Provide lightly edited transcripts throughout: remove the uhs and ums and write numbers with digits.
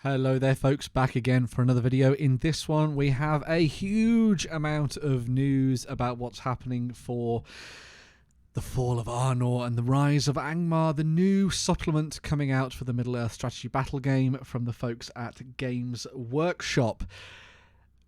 Hello there folks, back again for another video. In this one we have a huge amount of news about what's happening for the Fall of Arnor and the Rise of Angmar, the new supplement coming out for the Middle-earth strategy battle game from the folks at Games Workshop.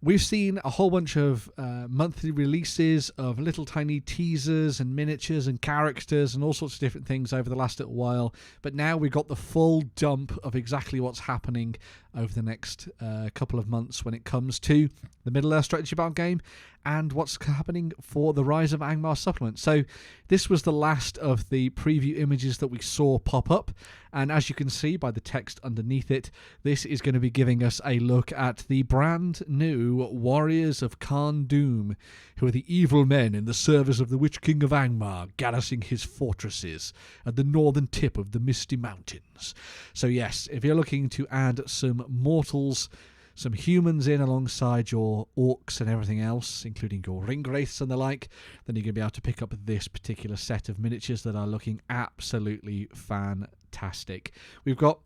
We've seen a whole bunch of monthly releases of little tiny teasers and miniatures and characters and all sorts of different things over the last little while, but now we've got the full dump of exactly what's happening over the next couple of months when it comes to the Middle-earth strategy battle game and what's happening for the Rise of Angmar supplement. So this was the last of the preview images that we saw pop up, and as you can see by the text underneath it, this is going to be giving us a look at the brand new Warriors of Kharn-Dûm, who are the evil men in the service of the Witch King of Angmar, garrisoning his fortresses at the northern tip of the Misty Mountains. So yes, if you're looking to add some mortals, some humans in alongside your orcs and everything else, including your ringwraiths and the like, then you're going to be able to pick up this particular set of miniatures that are looking absolutely fantastic. We've got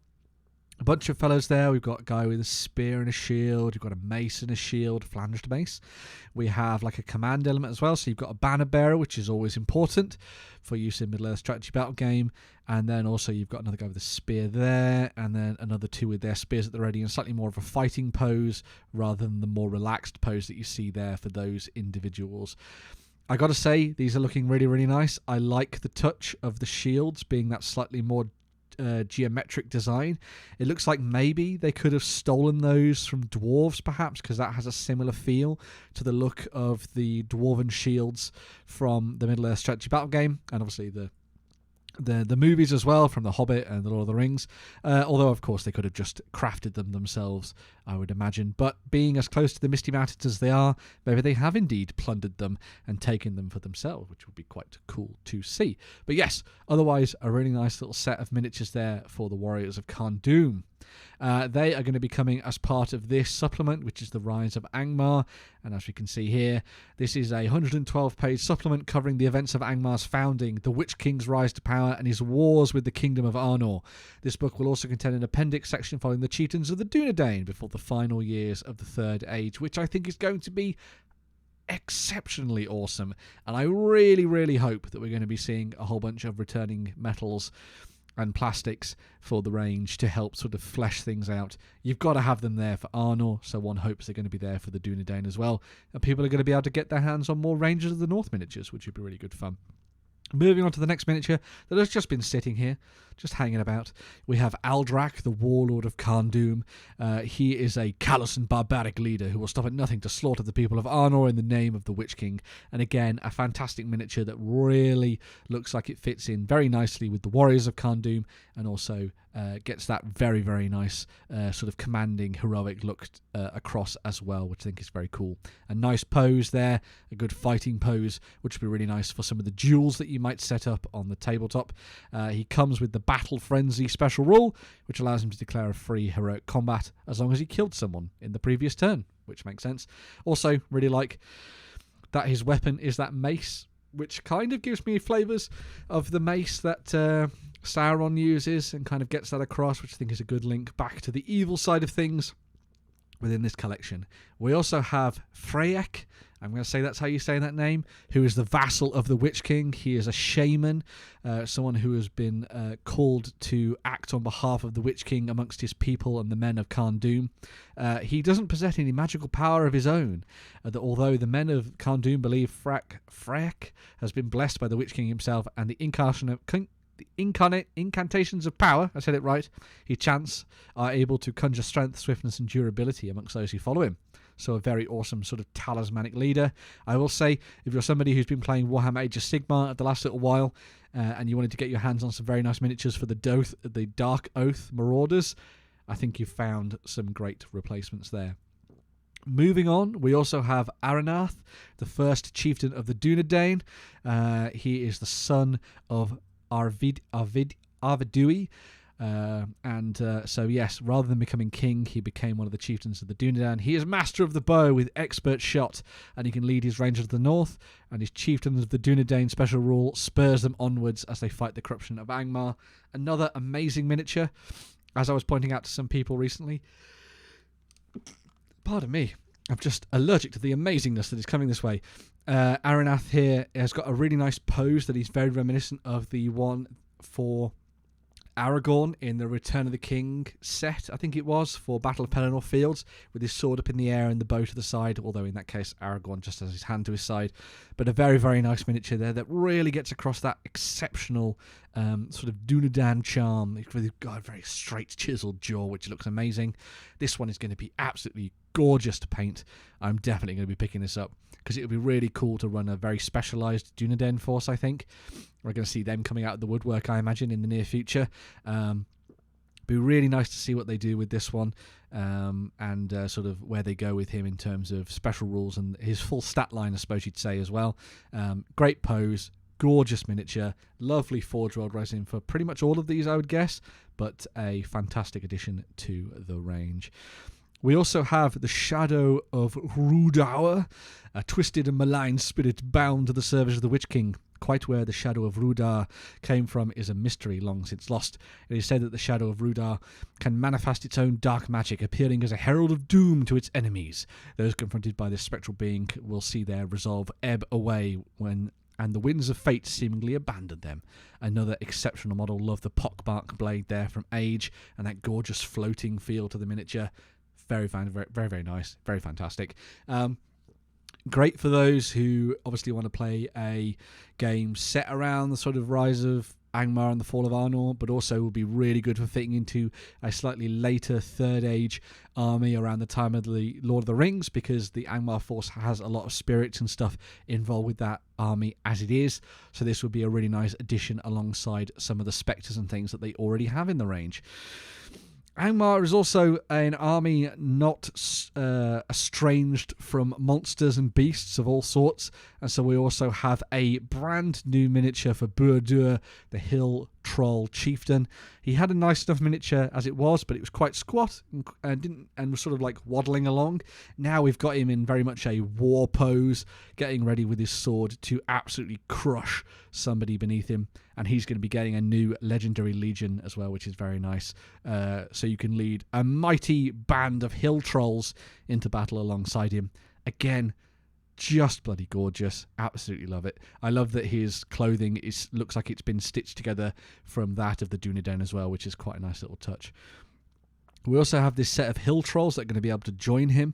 a bunch of fellows there. We've got a guy with a spear and a shield. We've got a mace and a shield, flanged mace. We have like a command element as well. So you've got a banner bearer, which is always important for use in Middle-earth strategy battle game. And then also you've got another guy with a spear there, and then another two with their spears at the ready and slightly more of a fighting pose rather than the more relaxed pose that you see there for those individuals. I got to say, these are looking really, really nice. I like the touch of the shields being that slightly more geometric design. It looks like maybe they could have stolen those from dwarves perhaps, because that has a similar feel to the look of the dwarven shields from the Middle-earth strategy battle game, and obviously the movies as well, from The Hobbit and The Lord of the Rings, although of course they could have just crafted them themselves, I would imagine. But being as close to the Misty Mountains as they are, maybe they have indeed plundered them and taken them for themselves, which would be quite cool to see. But yes, otherwise a really nice little set of miniatures there for the Warriors of Kharn-Dûm. They are going to be coming as part of this supplement, which is the Rise of Angmar, and as we can see here, this is a 112-page supplement covering the events of Angmar's founding, the Witch King's rise to power, and his wars with the Kingdom of Arnor. This book will also contain an appendix section following the chieftains of the Dunedain before the final years of the Third Age, which I think is going to be exceptionally awesome, and I really, really hope that we're going to be seeing a whole bunch of returning metals and plastics for the range to help sort of flesh things out. You've got to have them there for Arnor, so one hopes they're going to be there for the Dunedain as well. And people are going to be able to get their hands on more Rangers of the North miniatures, which would be really good fun. Moving on to the next miniature that has just been sitting here, just hanging about. We have Aldrac, the warlord of Kharn-Dûm. He is a callous and barbaric leader who will stop at nothing to slaughter the people of Arnor in the name of the Witch King. And again, a fantastic miniature that really looks like it fits in very nicely with the Warriors of Kharn-Dûm, and also gets that very, very nice sort of commanding, heroic look across as well, which I think is very cool. A nice pose there, a good fighting pose, which would be really nice for some of the duels that you might set up on the tabletop. He comes with the Battle Frenzy special rule, which allows him to declare a free heroic combat as long as he killed someone in the previous turn, which makes sense. Also, really like that his weapon is that mace, which kind of gives me flavours of the mace that Sauron uses, and kind of gets that across, which I think is a good link back to the evil side of things within this collection. We also have Fráecht, I'm going to say that's how you say that name, who is the vassal of the Witch King. He is a shaman, someone who has been called to act on behalf of the Witch King amongst his people and the men of Kharn-Dûm. He doesn't possess any magical power of his own, although the men of Kharn-Dûm believe Fráecht has been blessed by the Witch King himself, and the incantations of power, I said it right, he chants, are able to conjure strength, swiftness and durability amongst those who follow him. So a very awesome sort of talismanic leader. I will say, if you're somebody who's been playing Warhammer Age of Sigmar at the last little while, and you wanted to get your hands on some very nice miniatures for the Dark Oath Marauders, I think you've found some great replacements there. Moving on, we also have Aranarth, the first chieftain of the Dunedain. He is the son of Arvidui, so yes, rather than becoming king, he became one of the chieftains of the Dunedain. He is master of the bow with expert shot, and he can lead his Rangers of the North, and his chieftains of the Dunedain special rule spurs them onwards as they fight the corruption of Angmar. Another amazing miniature. as I was pointing out to some people recently, pardon me, I'm just allergic to the amazingness that is coming this way. Aranarth here has got a really nice pose that is very reminiscent of the one for Aragorn in the Return of the King set, I think it was, for Battle of Pelennor Fields, with his sword up in the air and the bow to the side, although in that case Aragorn just has his hand to his side. But a very, very nice miniature there that really gets across that exceptional sort of Dunedain charm. It's got a very straight, chiseled jaw, which looks amazing. This one is going to be absolutely gorgeous to paint. I'm definitely going to be picking this up because it would be really cool to run a very specialised Dunedain force, I think. We're going to see them coming out of the woodwork, I imagine, in the near future. Be really nice to see what they do with this one, and sort of where they go with him in terms of special rules and his full stat line, I suppose you'd say, as well. Great pose, gorgeous miniature, lovely Forge World resin for pretty much all of these, I would guess, but a fantastic addition to the range. We also have the Shadow of Rhudaur, a twisted and malign spirit bound to the service of the Witch King. Quite where the Shadow of Rhudaur came from is a mystery long since lost. It is said that the Shadow of Rhudaur can manifest its own dark magic, appearing as a herald of doom to its enemies. Those confronted by this spectral being will see their resolve ebb away and the winds of fate seemingly abandon them. Another exceptional model. Love the pockmark blade there from Age and that gorgeous floating feel to the miniature. Very, very nice. Very fantastic. Great for those who obviously want to play a game set around the sort of Rise of Angmar and the Fall of Arnor, but also will be really good for fitting into a slightly later Third Age army around the time of the Lord of the Rings, because the Angmar force has a lot of spirits and stuff involved with that army as it is. So this would be a really nice addition alongside some of the spectres and things that they already have in the range. Angmar is also an army not estranged from monsters and beasts of all sorts, and so we also have a brand new miniature for Rhudaur, the Hill Troll Chieftain. He had a nice enough miniature as it was, but it was quite squat and was sort of like waddling along. Now we've got him in very much a war pose, getting ready with his sword to absolutely crush somebody beneath him. And he's going to be getting a new legendary legion as well, which is very nice. So you can lead a mighty band of hill trolls into battle alongside him. Again, just bloody gorgeous. Absolutely love it. I love that his clothing looks like it's been stitched together from that of the Dunedain as well, which is quite a nice little touch. We also have this set of hill trolls that are going to be able to join him.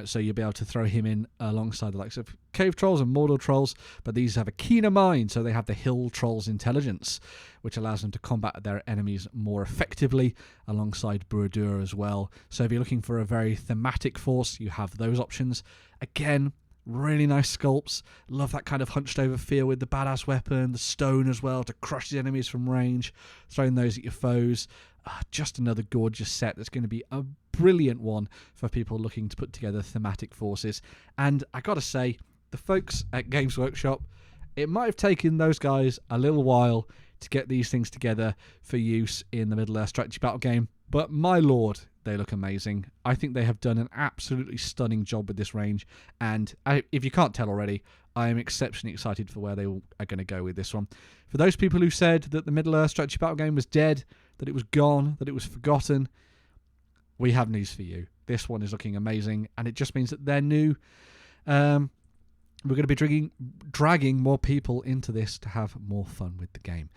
So you'll be able to throw him in alongside the likes of cave trolls and Mordor trolls, but these have a keener mind, so they have the hill trolls intelligence, which allows them to combat their enemies more effectively alongside Rhudaur as well. So if you're looking for a very thematic force, you have those options. Again, really nice sculpts. Love that kind of hunched over feel with the badass weapon, the stone as well to crush the enemies from range, throwing those at your foes. Just another gorgeous set that's going to be a brilliant one for people looking to put together thematic forces. And I gotta say, the folks at Games Workshop, it might have taken those guys a little while to get these things together for use in the Middle-earth strategy battle game, but my lord, they look amazing. I think they have done an absolutely stunning job with this range, and if you can't tell already, I am exceptionally excited for where they are going to go with this one. For those people who said that the Middle-earth strategy battle game was dead, that it was gone, that it was forgotten, we have news for you. This one is looking amazing, and it just means that they're new. We're going to be dragging more people into this to have more fun with the game.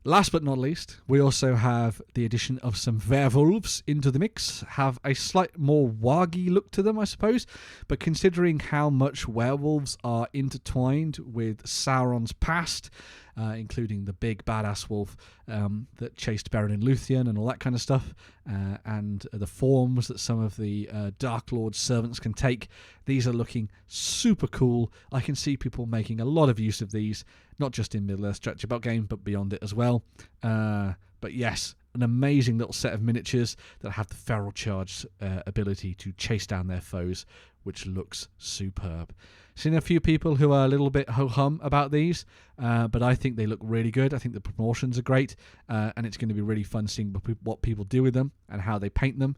Last but not least, we also have the addition of some werewolves into the mix. Have a slight more wargy look to them, I suppose, but considering how much werewolves are intertwined with Sauron's past, including the big badass wolf that chased Beren and Luthien and all that kind of stuff, and the forms that some of the Dark Lord's servants can take, these are looking super cool. I can see people making a lot of use of these, not just in Middle-earth strategy battle game, but beyond it as well. But yes, an amazing little set of miniatures that have the feral charge ability to chase down their foes, which looks superb. Seen a few people who are a little bit ho-hum about these, but I think they look really good. I think the proportions are great, and it's going to be really fun seeing what people do with them and how they paint them.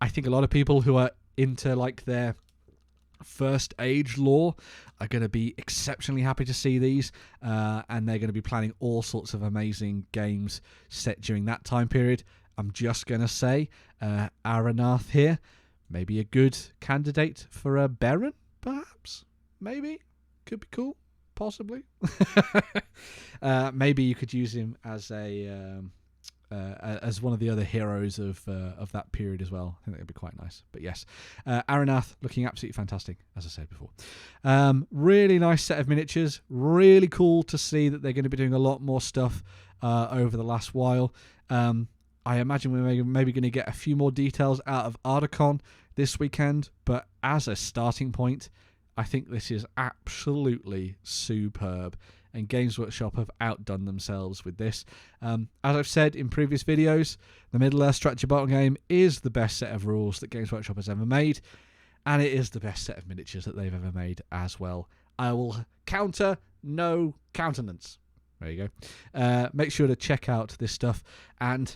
I think a lot of people who are into like their First Age lore are going to be exceptionally happy to see these, and they're going to be planning all sorts of amazing games set during that time period. I'm just going to say Aranarth here. Maybe a good candidate for a Baron, perhaps? Maybe. Could be cool. Possibly. Maybe you could use him as as one of the other heroes of that period as well. I think that would be quite nice. But yes, Aranarth looking absolutely fantastic, as I said before. Really nice set of miniatures. Really cool to see that they're going to be doing a lot more stuff over the last while. I imagine we're maybe going to get a few more details out of Ardacon this weekend, but as a starting point, I think this is absolutely superb, and Games Workshop have outdone themselves with this. As I've said in previous videos, the Middle-earth strategy battle game is the best set of rules that Games Workshop has ever made, and it is the best set of miniatures that they've ever made as well. I will counter no countenance. There you go. Make sure to check out this stuff and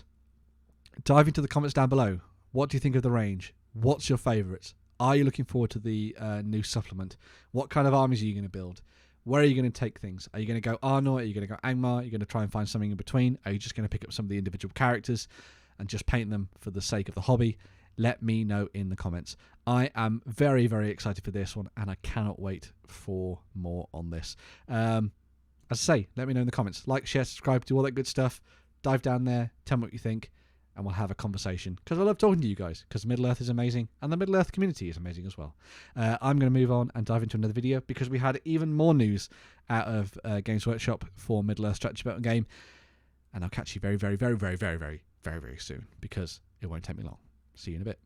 dive into the comments down below. What do you think of the range? What's your favourites? Are you looking forward to the new supplement? What kind of armies are you going to build? Where are you going to take things? Are you going to go Arnor? Are you going to go Angmar? Are you going to try and find something in between? Are you just going to pick up some of the individual characters and just paint them for the sake of the hobby? Let me know in the comments. I am very, very excited for this one, and I cannot wait for more on this. As I say, let me know in the comments. Like, share, subscribe, do all that good stuff. Dive down there, tell me what you think, and we'll have a conversation, because I love talking to you guys, because Middle-earth is amazing, and the Middle-earth community is amazing as well. I'm going to move on and dive into another video, because we had even more news out of Games Workshop for Middle-earth strategy battle game, and I'll catch you very, very, very, very, very, very, very, very soon, because it won't take me long. See you in a bit.